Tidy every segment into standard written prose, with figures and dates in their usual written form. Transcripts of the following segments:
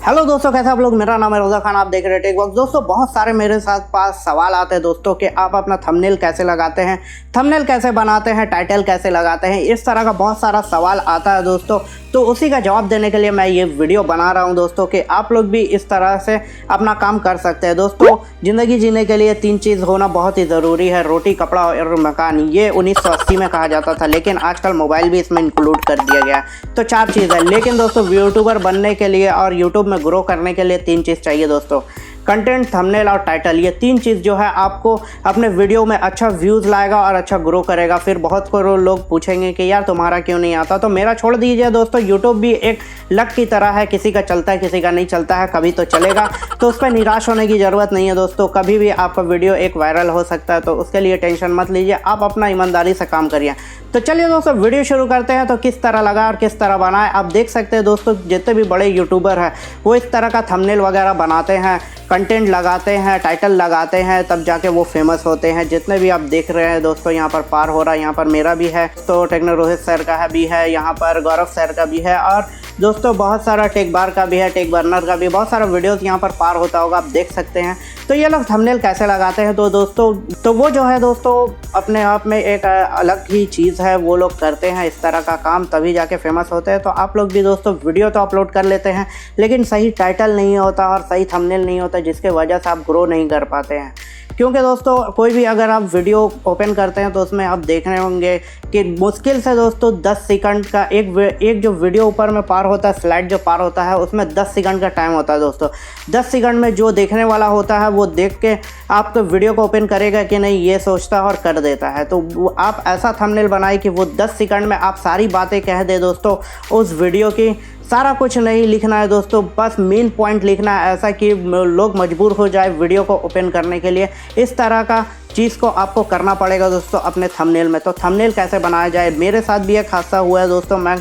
Hello दोस्तों, कैसे आप लोग। मेरा नाम है रोजा खान, आप देख रहे हैं टेक बॉक्स। दोस्तों बहुत सारे मेरे साथ पास सवाल आते हैं दोस्तों कि आप अपना थंबनेल कैसे लगाते हैं, थंबनेल कैसे बनाते हैं, टाइटल कैसे लगाते हैं, इस तरह का बहुत सारा सवाल आता है दोस्तों। तो उसी का जवाब देने के लिए मैं ये वीडियो बना रहा हूँ दोस्तों कि आप लोग भी इस तरह से अपना काम कर सकते हैं। दोस्तों ज़िंदगी जीने के लिए 3 चीज़ होना बहुत ही ज़रूरी है, रोटी, कपड़ा और मकान। ये 1980 में कहा जाता था, लेकिन आजकल मोबाइल भी इसमें इंक्लूड कर दिया गया है। तो 4 चीज़ है, लेकिन दोस्तों यूट्यूबर बनने के लिए और यूट्यूब में ग्रो करने के लिए 3 चीज़ चाहिए दोस्तों। कंटेंट, थंबनेल और टाइटल। ये 3 चीज़ जो है आपको अपने वीडियो में अच्छा व्यूज़ लाएगा और अच्छा ग्रो करेगा। फिर बहुत को लोग पूछेंगे कि यार तुम्हारा क्यों नहीं आता, तो मेरा छोड़ दीजिए दोस्तों। यूट्यूब भी एक लक की तरह है, किसी का चलता है किसी का नहीं चलता है, कभी तो चलेगा। तो उस पर निराश होने की ज़रूरत नहीं है दोस्तों। कभी भी आपका वीडियो एक वायरल हो सकता है, तो उसके लिए टेंशन मत लीजिए, आप अपना ईमानदारी से काम करिए। तो चलिए दोस्तों वीडियो शुरू करते हैं। तो किस तरह लगा और किस तरह बनाए आप देख सकते हैं दोस्तों। जितने भी बड़े यूट्यूबर हैं वो इस तरह का थंबनेल वगैरह बनाते हैं, कंटेंट लगाते हैं, टाइटल लगाते हैं, तब जाके वो फेमस होते हैं। जितने भी आप देख रहे हैं दोस्तों, यहाँ पर पार हो रहा है, यहाँ पर मेरा भी है तो टेक्नो रोहित सर का भी है, यहाँ पर गौरव सर का भी है, और दोस्तों बहुत सारा टेक बार का भी है, टेक बर्नर का भी बहुत सारा वीडियोस यहाँ पर पार होता होगा, आप देख सकते हैं। तो ये लोग थंबनेल कैसे लगाते हैं तो दोस्तों, तो वो जो है दोस्तों अपने आप में एक अलग ही चीज़ है। वो लोग करते हैं इस तरह का काम, तभी जाके फेमस होते हैं। तो आप लोग भी दोस्तों वीडियो तो अपलोड कर लेते हैं, लेकिन सही टाइटल नहीं होता और सही थंबनेल नहीं होता, जिसके वजह से आप ग्रो नहीं कर पाते हैं। क्योंकि दोस्तों कोई भी अगर आप वीडियो ओपन करते हैं तो उसमें आप देख रहे होंगे कि मुश्किल से दोस्तों 10 सेकंड का एक जो वीडियो ऊपर में पार होता है, स्लाइड जो पार होता है, उसमें 10 सेकंड का टाइम होता है दोस्तों। 10 सेकंड में जो देखने वाला होता है वो देख के आपके वीडियो को ओपन करेगा कि नहीं, ये सोचता है और कर देता है। तो आप ऐसा थंबनेल बनाए कि वो 10 सेकंड में आप सारी बातें कह दे दोस्तों उस वीडियो की। सारा कुछ नहीं लिखना है दोस्तों, बस मेन पॉइंट लिखना है, ऐसा कि लोग मजबूर हो जाए वीडियो को ओपन करने के लिए। इस तरह का चीज़ को आपको करना पड़ेगा दोस्तों अपने थंबनेल में। तो थंबनेल कैसे बनाया जाए, मेरे साथ भी एक हादसा हुआ है दोस्तों। मैं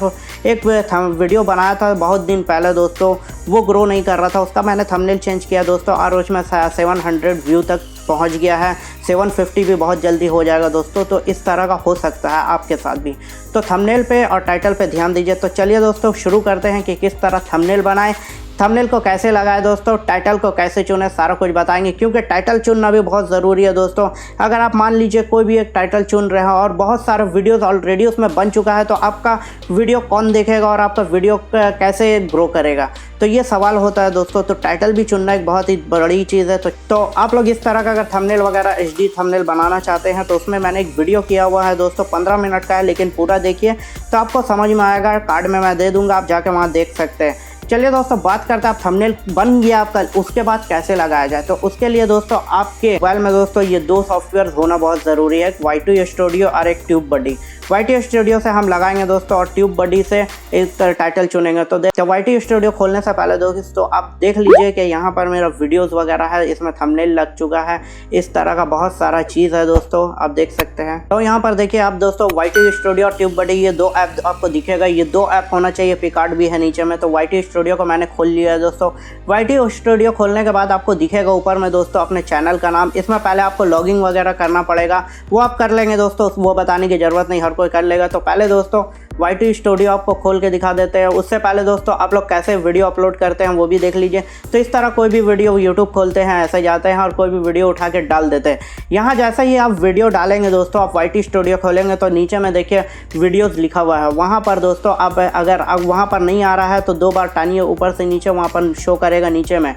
एक वीडियो बनाया था बहुत दिन पहले दोस्तों, वो ग्रो नहीं कर रहा था, उसका मैंने थंबनेल चेंज किया दोस्तों और उसमें 700 व्यू तक पहुंच गया है। 750 भी बहुत जल्दी हो जाएगा दोस्तों। तो इस तरह का हो सकता है आपके साथ भी। तो थंबनेल पे और टाइटल पे ध्यान दीजिए। तो चलिए दोस्तों शुरू करते हैं कि किस तरह थंबनेल बनाएं, थंबनेल को कैसे लगाए दोस्तों, टाइटल को कैसे चुने, सारा कुछ बताएंगे। क्योंकि टाइटल चुनना भी बहुत ज़रूरी है दोस्तों। अगर आप मान लीजिए कोई भी एक टाइटल चुन रहे हो और बहुत सारे वीडियोस ऑलरेडी उसमें बन चुका है, तो आपका वीडियो कौन देखेगा और आपका वीडियो कैसे ग्रो करेगा, तो ये सवाल होता है दोस्तों। तो टाइटल भी चुनना एक बहुत ही बड़ी चीज़ है। तो आप लोग इस तरह का अगर थंबनेल वगैरह HD थंबनेल बनाना चाहते हैं तो उसमें मैंने एक वीडियो किया हुआ है दोस्तों, 15 मिनट का है, लेकिन पूरा देखिए तो आपको समझ में आएगा। कार्ड में मैं दे दूँगा, आप जाके वहाँ देख सकते हैं। चलिए दोस्तों बात करते हैं, आप थंबनेल बन गया आपका, उसके बाद कैसे लगाया जाए। तो उसके लिए दोस्तों आपके मोबाइल में दोस्तों ये 2 सॉफ्टवेयर होना बहुत ज़रूरी है, Y2 स्टूडियो और एक ट्यूब बडी। Y2 स्टूडियो से हम लगाएंगे दोस्तों और ट्यूब बडी से एक टाइटल चुनेंगे। तो Y2 स्टूडियो खोलने से पहले दोस्तों आप देख लीजिए कि यहाँ पर मेरा वीडियोस वगैरह है, इसमें थंबनेल लग चुका है। इस तरह का बहुत सारा चीज़ है दोस्तों, आप देख सकते हैं। तो यहाँ पर देखिए आप दोस्तों Y2 स्टूडियो और ट्यूब बडी, ये 2 ऐप आपको दिखेगा। ये 2 ऐप होना चाहिए, पिकार्ड भी है नीचे में। तो Y2 स्टूडियो को मैंने खोल लिया है दोस्तों। Y2 स्टूडियो खोलने के बाद आपको दिखेगा ऊपर में दोस्तों अपने चैनल का नाम। इसमें पहले आपको लॉगिंग वगैरह करना पड़ेगा, वो आप कर लेंगे दोस्तों, वो बताने की ज़रूरत नहीं, हर कोई कर लेगा। तो पहले दोस्तों Y2 स्टूडियो आपको खोल के दिखा देते हैं। उससे पहले दोस्तों आप लोग कैसे वीडियो अपलोड करते हैं वो भी देख लीजिए। तो इस तरह कोई भी वीडियो यूट्यूब खोलते हैं, ऐसे जाते हैं और कोई भी वीडियो उठा के डाल देते हैं। यहाँ जैसा ही आप वीडियो डालेंगे दोस्तों, आप Y2 स्टूडियो खोलेंगे तो नीचे में देखिए वीडियोज़ लिखा हुआ है। वहाँ पर दोस्तों आप अगर वहाँ पर नहीं आ रहा है तो 2 बार टानिए ऊपर से नीचे, वहाँ पर शो करेगा नीचे में।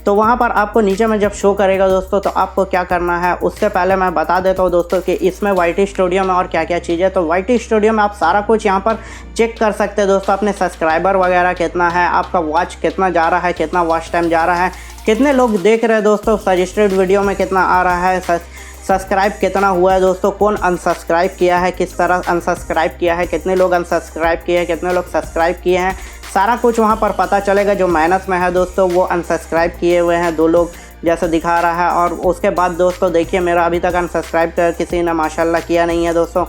तो वहाँ पर आपको नीचे में जब शो करेगा दोस्तों, तो आपको क्या करना है उससे पहले मैं बता देता हूँ दोस्तों कि इसमें Y2 स्टूडियो में और क्या क्या चीज़ है। तो Y2 स्टूडियो में आप सारा कुछ यहाँ पर चेक कर सकते हैं दोस्तों। अपने सब्सक्राइबर वगैरह कितना है, आपका वॉच कितना जा रहा है, कितना वॉच टाइम जा रहा है, कितने लोग देख रहे हैं दोस्तों, सजेस्टेड वीडियो में कितना आ रहा है, सब्सक्राइब कितना हुआ है दोस्तों, कौन अनसब्सक्राइब किया है, किस तरह अनसब्सक्राइब किया है, कितने लोग अनसब्सक्राइब किए हैं, कितने लोग सब्सक्राइब किए हैं, सारा कुछ वहाँ पर पता चलेगा। जो माइनस में है दोस्तों वो अनसब्सक्राइब किए हुए हैं 2 लोग जैसे दिखा रहा है। और उसके बाद दोस्तों देखिए मेरा अभी तक अनसब्सक्राइब किसी ने माशाल्लाह किया नहीं है दोस्तों,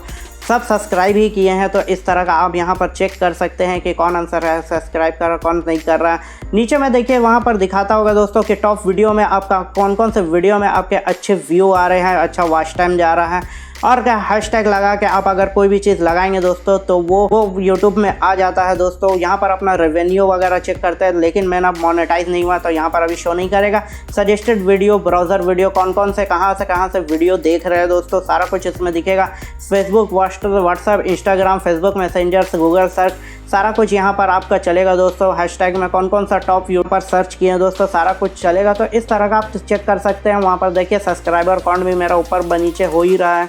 सब सब्सक्राइब ही किए हैं। तो इस तरह का आप यहाँ पर चेक कर सकते हैं कि कौन सब्सक्राइब कर रहा है, कौन नहीं कर रहा है। नीचे में देखिए वहाँ पर दिखाता होगा दोस्तों कि टॉप वीडियो में आपका कौन कौन से वीडियो में आपके अच्छे व्यू आ रहे हैं, अच्छा वॉच टाइम जा रहा है। और क्या हैशटैग लगा के आप अगर कोई भी चीज़ लगाएंगे दोस्तों तो वो यूट्यूब में आ जाता है दोस्तों। यहाँ पर अपना रेवेन्यू वगैरह चेक करते हैं, लेकिन मैंने अब मोनेटाइज नहीं हुआ तो यहाँ पर अभी शो नहीं करेगा। सजेस्टेड वीडियो, ब्राउज़र वीडियो, कौन कौन से कहाँ से वीडियो देख रहे हैं दोस्तों, सारा कुछ इसमें दिखेगा। Facebook, WhatsApp, Instagram, Facebook messenger, Google search, सारा कुछ यहाँ पर आपका चलेगा दोस्तों। हैशटैग में कौन कौन सा टॉप व्यू पर सर्च किए हैं दोस्तों, सारा कुछ चलेगा। तो इस तरह का आप चेक कर सकते हैं। वहाँ पर देखिए सब्सक्राइबर काउंट भी मेरा ऊपर नीचे हो ही रहा है।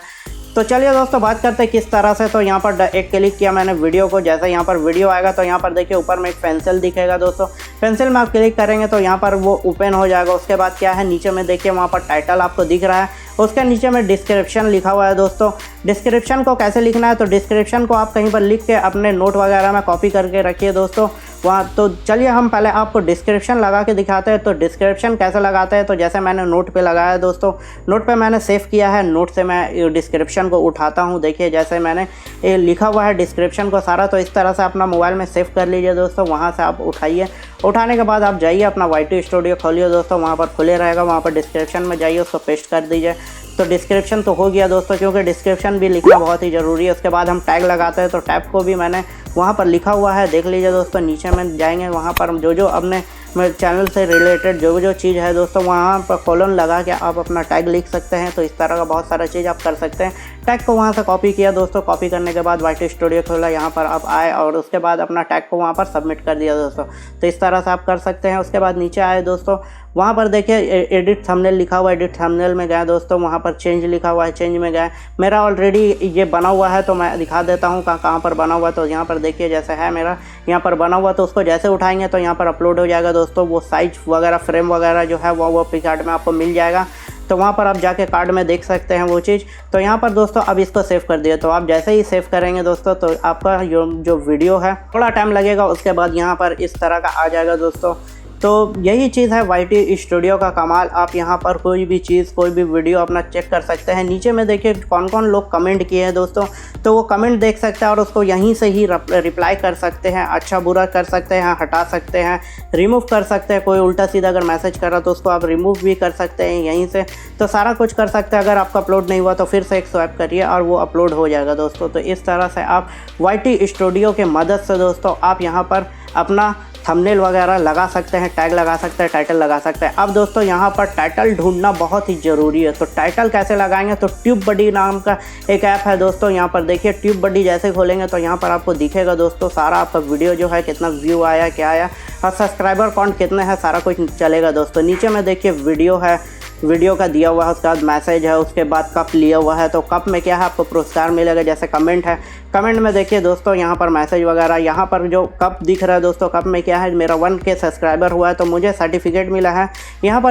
तो चलिए दोस्तों बात करते हैं किस तरह से। तो यहाँ पर एक क्लिक किया मैंने वीडियो को, जैसे यहाँ पर वीडियो आएगा तो यहाँ पर देखिए ऊपर में एक पेंसिल दिखेगा दोस्तों। पेंसिल में आप क्लिक करेंगे तो यहाँ पर वो ओपन हो जाएगा। उसके बाद क्या है, नीचे में देखिए वहाँ पर टाइटल आपको दिख रहा है, उसके नीचे में डिस्क्रिप्शन लिखा हुआ है दोस्तों। डिस्क्रिप्शन को कैसे लिखना है, तो डिस्क्रिप्शन को आप कहीं पर लिख के अपने नोट वगैरह में कॉपी करके रखिए दोस्तों वहाँ। तो चलिए हम पहले आपको डिस्क्रिप्शन लगा के दिखाते हैं। तो डिस्क्रिप्शन कैसे लगाते हैं, तो जैसे मैंने नोट पे लगाया दोस्तों, नोट पे मैंने सेव किया है, नोट से मैं डिस्क्रिप्शन को उठाता हूँ। देखिए जैसे मैंने ये लिखा हुआ है डिस्क्रिप्शन को सारा, तो इस तरह से अपना मोबाइल में सेव कर लीजिए दोस्तों। वहाँ से आप उठाइए, उठाने के बाद आप जाइए अपना YT स्टूडियो खोलिए दोस्तों, वहाँ पर खुले रहेगा, वहाँ पर डिस्क्रिप्शन में जाइए, उसको पेस्ट कर दीजिए। तो डिस्क्रिप्शन तो हो गया दोस्तों, क्योंकि डिस्क्रिप्शन भी लिखना बहुत ही ज़रूरी है। उसके बाद हम टैग लगाते हैं, तो टैग को भी मैंने वहाँ पर लिखा हुआ है, देख लीजिए दोस्तों। नीचे में जाएंगे, वहाँ पर जो अपने चैनल से रिलेटेड जो चीज़ है दोस्तों, वहाँ पर कॉलन लगा के आप अपना टैग लिख सकते हैं। तो इस तरह का बहुत सारा चीज़ आप कर सकते हैं। टैग को वहाँ से कॉपी किया दोस्तों, कॉपी करने के बाद YT स्टूडियो खोला, यहाँ पर आप आए और उसके बाद अपना टैग को वहाँ पर सबमिट कर दिया दोस्तों। तो इस तरह से आप कर सकते हैं। उसके बाद नीचे आए दोस्तों, वहाँ पर देखिए एडिट थंबनेल लिखा हुआ है, एडिट थंबनेल में गए दोस्तों, वहाँ पर चेंज लिखा हुआ है, चेंज में गए। मेरा ऑलरेडी ये बना हुआ है तो मैं दिखा देता हूँ कहाँ पर बना हुआ है। तो यहाँ पर देखिए जैसे है मेरा यहाँ पर बना हुआ, तो उसको जैसे उठाएंगे तो यहाँ पर अपलोड हो जाएगा दोस्तों। वो साइज वगैरह, फ्रेम वगैरह जो है वो पिकआर्ट में आपको मिल जाएगा। तो वहाँ पर आप जाके कार्ड में देख सकते हैं वो चीज़। तो यहाँ पर दोस्तों अब इसको सेव कर दिए। तो आप जैसे ही सेव करेंगे दोस्तों, तो आपका जो वीडियो है थोड़ा टाइम लगेगा, उसके बाद यहाँ पर इस तरह का आ जाएगा दोस्तों। तो यही चीज़ है YT स्टूडियो का कमाल। आप यहाँ पर कोई भी चीज़, कोई भी वीडियो अपना चेक कर सकते हैं। नीचे में देखिए कौन कौन लोग कमेंट किए हैं दोस्तों, तो वो कमेंट देख सकते हैं और उसको यहीं से ही रिप्लाई कर सकते हैं, अच्छा बुरा कर सकते हैं, हटा सकते हैं, रिमूव कर सकते हैं। कोई उल्टा सीधा अगर मैसेज कर रहा तो उसको आप रिमूव भी कर सकते हैं यहीं से। तो सारा कुछ कर सकते हैं। अगर आपका अपलोड नहीं हुआ तो फिर से एक स्वाइप करिए और वो अपलोड हो जाएगा दोस्तों। तो इस तरह से आप YT स्टूडियो के मदद से दोस्तों आप यहाँ पर अपना थंबनेल वगैरह लगा सकते हैं, टैग लगा सकते हैं, टाइटल लगा सकते हैं। अब दोस्तों यहाँ पर टाइटल ढूंढना बहुत ही ज़रूरी है। तो टाइटल कैसे लगाएंगे, तो ट्यूब बडी नाम का एक ऐप है दोस्तों। यहाँ पर देखिए ट्यूब बडी जैसे खोलेंगे तो यहाँ पर आपको दिखेगा दोस्तों सारा आपका वीडियो जो है, कितना व्यू आया, क्या आया और सब्सक्राइबर काउंट कितने हैं, सारा कुछ चलेगा दोस्तों। नीचे में देखिए वीडियो है, वीडियो का दिया हुआ है, उसके बाद मैसेज है, उसके बाद कप लिया हुआ है। तो कप में क्या है, आपको पुरस्कार मिलेगा। जैसे कमेंट है, कमेंट में देखिए दोस्तों यहाँ पर मैसेज वगैरह। यहाँ पर जो कप दिख रहा है दोस्तों, कप में क्या है, मेरा 1K सब्सक्राइबर हुआ है तो मुझे सर्टिफिकेट मिला है। यहाँ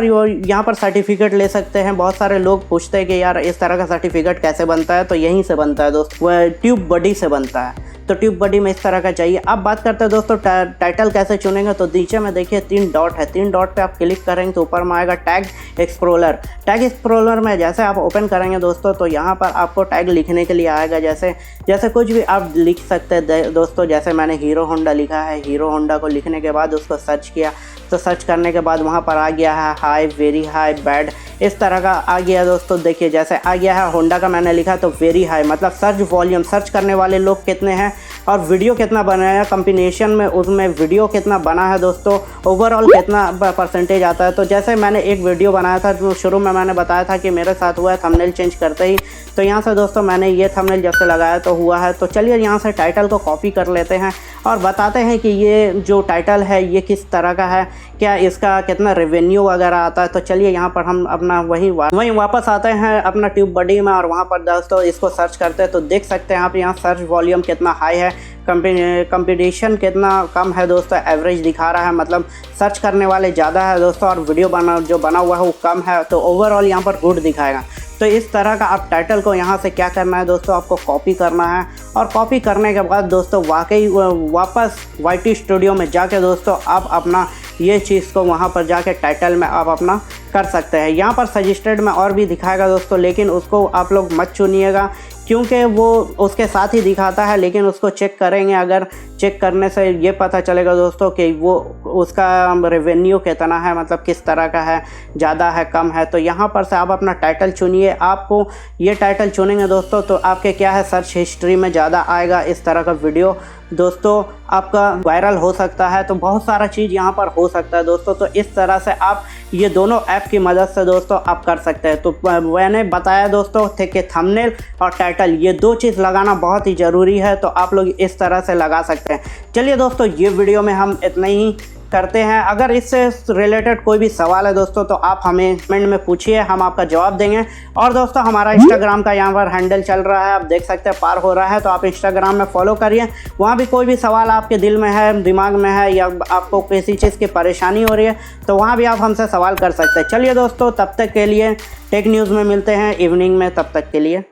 पर सर्टिफिकेट ले सकते हैं। बहुत सारे लोग पूछते हैं कि यार इस तरह का सर्टिफिकेट कैसे बनता है, तो यहीं से बनता है दोस्तों, वह ट्यूब बडी से बनता है। तो ट्यूब बडी में इस तरह का चाहिए। अब बात करते हैं दोस्तों टाइटल कैसे चुनेंगे। तो नीचे में देखिए 3 डॉट है, 3 डॉट पे आप क्लिक करेंगे तो ऊपर में आएगा टैग एक्सप्लोरर। टैग एक्सप्लोरर में जैसे आप ओपन करेंगे दोस्तों, तो यहाँ पर आपको टैग लिखने के लिए आएगा। जैसे कुछ भी आप लिख सकते हैं दोस्तों। जैसे मैंने हीरो होंडा लिखा है, हीरो होंडा को लिखने के बाद उसको सर्च किया, तो सर्च करने के बाद वहाँ पर आ गया है हाई, वेरी हाई, बैड, इस तरह का आ गया दोस्तों। देखिए जैसे आ गया है होंडा का मैंने लिखा तो वेरी हाई, मतलब सर्च वॉल्यूम, सर्च करने वाले लोग कितने हैं और वीडियो कितना बनाया, कॉम्बिनेशन में उसमें वीडियो कितना बना है दोस्तों, ओवरऑल कितना परसेंटेज आता है। तो जैसे मैंने एक वीडियो बनाया था, तो शुरू में मैंने बताया था कि मेरे साथ हुआ है थंबनेल चेंज करते ही। तो यहाँ से दोस्तों मैंने ये थंबनेल जब से लगाया तो हुआ है। तो चलिए यहाँ से टाइटल को कॉपी कर लेते हैं और बताते हैं कि ये जो टाइटल है ये किस तरह का है, क्या इसका कितना रेवेन्यू वगैरह आता है। तो चलिए यहाँ पर हम अपना वहीं वापस आते हैं अपना ट्यूब बडी में और वहाँ पर दोस्तों इसको सर्च करते हैं। तो देख सकते हैं आप यहाँ सर्च वॉल्यूम कितना हाई है, कंपटीशन कितना कम है दोस्तों, एवरेज दिखा रहा है, मतलब सर्च करने वाले ज़्यादा है दोस्तों और वीडियो जो बना हुआ है वो कम है। तो ओवरऑल यहाँ पर गुड दिखाएगा। तो इस तरह का आप टाइटल को यहाँ से क्या करना है दोस्तों, आपको कॉपी करना है और कॉपी करने के बाद दोस्तों वापस YT स्टूडियो में जाके दोस्तों आप अपना ये चीज़ को वहाँ पर जाके टाइटल में आप अपना कर सकते हैं। यहाँ पर सजेस्टेड में और भी दिखाएगा दोस्तों, लेकिन उसको आप लोग मत चुनिएगा क्योंकि वो उसके साथ ही दिखाता है, लेकिन उसको चेक करेंगे, अगर चेक करने से ये पता चलेगा दोस्तों कि वो उसका रेवेन्यू कितना है, मतलब किस तरह का है, ज़्यादा है कम है। तो यहाँ पर से आप अपना टाइटल चुनिए। आपको ये टाइटल चुनेंगे दोस्तों तो आपके क्या है, सर्च हिस्ट्री में ज़्यादा आएगा इस तरह का वीडियो दोस्तों, आपका वायरल हो सकता है। तो बहुत सारा चीज़ यहाँ पर हो सकता है दोस्तों। तो इस तरह से आप ये दोनों ऐप की मदद से दोस्तों आप कर सकते हैं। तो मैंने बताया दोस्तों थे कि थंबनेल और टाइटल ये दो चीज़ लगाना बहुत ही ज़रूरी है। तो आप लोग इस तरह से लगा सकते हैं। चलिए दोस्तों, ये वीडियो में हम इतना ही करते हैं। अगर इससे रिलेटेड कोई भी सवाल है दोस्तों तो आप हमें कमेंट में पूछिए, हम आपका जवाब देंगे। और दोस्तों हमारा इंस्टाग्राम का यहाँ पर हैंडल चल रहा है, आप देख सकते हैं, पार हो रहा है। तो आप इंस्टाग्राम में फॉलो करिए। वहाँ भी कोई भी सवाल आपके दिल में है, दिमाग में है, या आपको किसी चीज़ की परेशानी हो रही है तो वहाँ भी आप हमसे सवाल कर सकते हैं। चलिए दोस्तों, तब तक के लिए टेक न्यूज़ में मिलते हैं इवनिंग में। तब तक के लिए